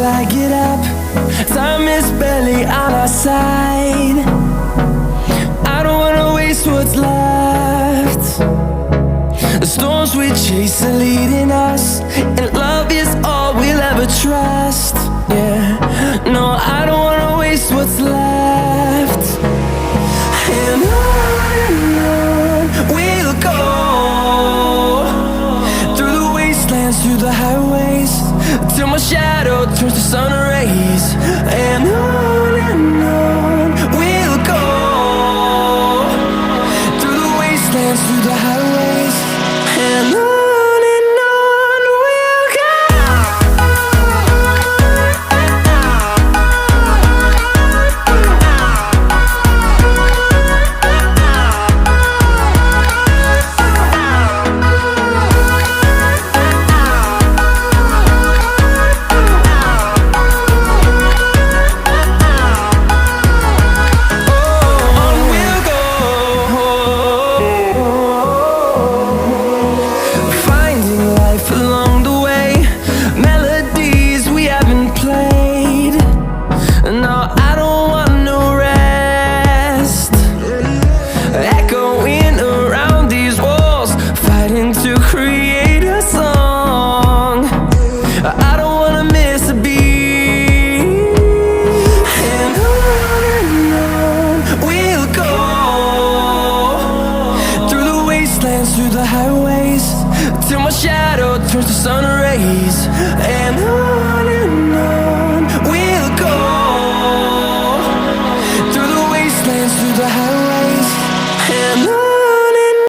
till I get up. Time is barely on our side. I don't wanna waste what's left. The storms we chase are leading us, and love is all we'll ever trust. Yeah, no, I don't wanna waste what's left. And on we'll go, through the wastelands, through the highways, till my shadow turns to sun rays. And on